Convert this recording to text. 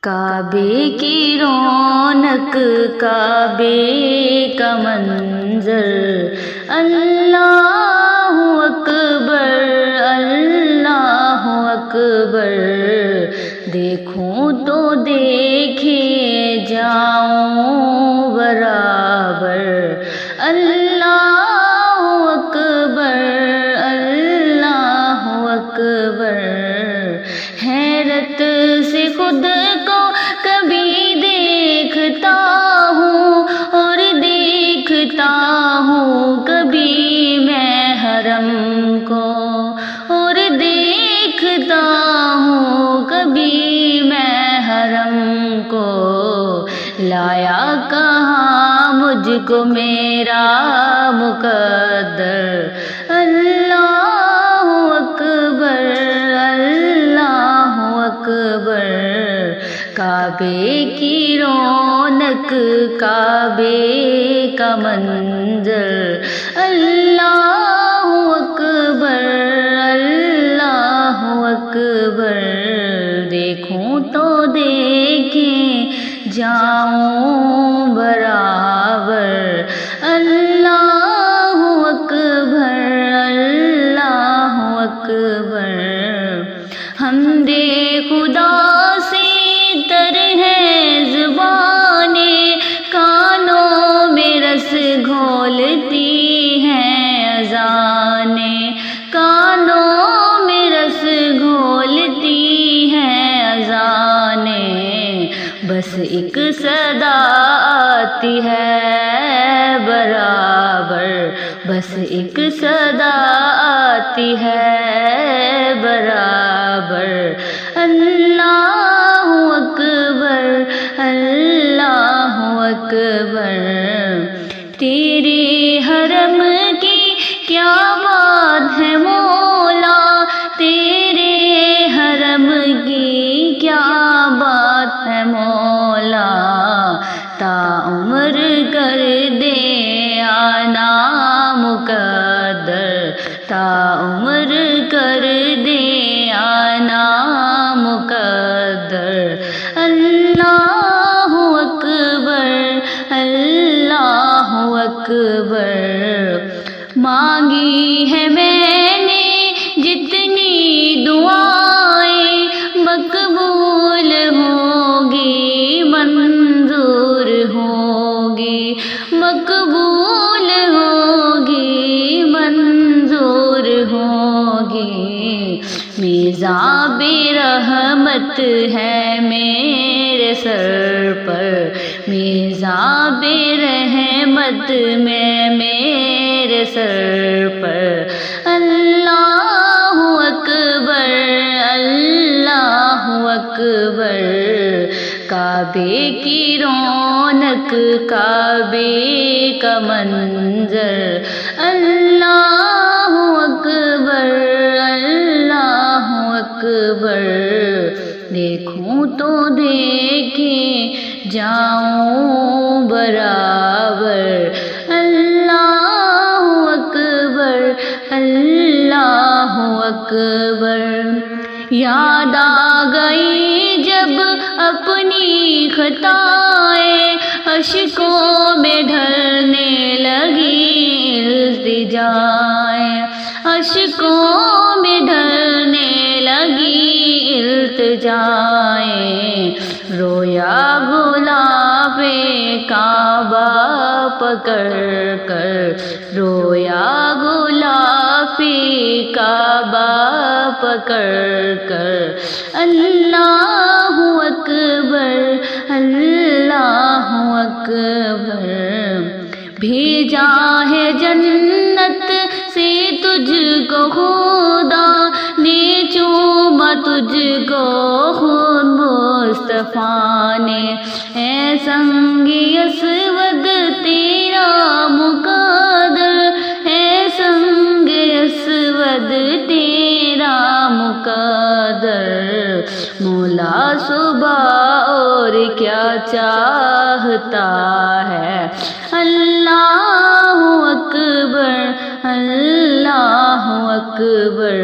کعبے کی رونق، کعبے کا منظر، اللہ اکبر اللہ اکبر، دیکھوں تو دیکھے جاؤں برابر، اللہ اکبر اللہ اکبر، حیرت سے خود کو کبھی دیکھتا ہوں اور دیکھتا ہوں کبھی میں حرم کو، اور دیکھتا ہوں کبھی میں حرم کو، لایا کہاں مجھ کو میرا مقدر، اللہ اکبر اللہ اکبر، کعبے کی رونق، کعبے کا منظر، اللہ اکبر اللہ اکبر، دیکھوں تو دیکھیں جاؤں برابر، اللہ اکبر اللہ اکبر، حمد خدا سے تر ہے زبانیں، کانوں میں رس گھولتی ہیں اذانیں، کانوں میں رس گھولتی ہیں اذانیں، بس ایک صدا آتی ہے برابر، بس ایک صدا آتی ہے برابر، اللہ اکبر اللہ اکبر، تیرے حرم کی کیا بات ہے مولا، تیرے حرم کی کیا بات ہے مولا، تا عمر کر دے آنا مقدر، تا عمر کر دے آنا مقدر، اللہ اکبر اللہ اکبر، مانگی ہے میں نے جتنی دعائیں، مقبول ہوگی منظور ہوگی، مقبول ہوگی منظور ہوگی، میزان رحمت ہے میرے سر پر، میزان رحمت میں میرے سر پر، اللہ اکبر اللہ اکبر، کعبے کی رونق، کعبے کا منظر، اللہ اکبر اللہ اکبر، دیکھوں تو دیکھیں جاؤں برابر، اللہ اکبر اللہ اکبر، یاد آ گئی جب اپنی خطائیں، اشکوں میں ڈھلنے لگی التجائیں، اشکوں میں ڈھلنے لگی التجائیں، رویا غلاف کعبہ پکڑ کر، رویا غلاف کعبہ پکڑ کر، اللہ اکبر اللہ اکبر، بھیجا ہے جنت سے تجھ کو خدا نے، چوما تجھ کو خود مصطفیٰ نے، اے سنگ اسود تیرا مقدر، اے سنگ اسود تیرا مقدر، مولا صبح اور کیا چاہتا ہے، اللہ اکبر اللہ اکبر،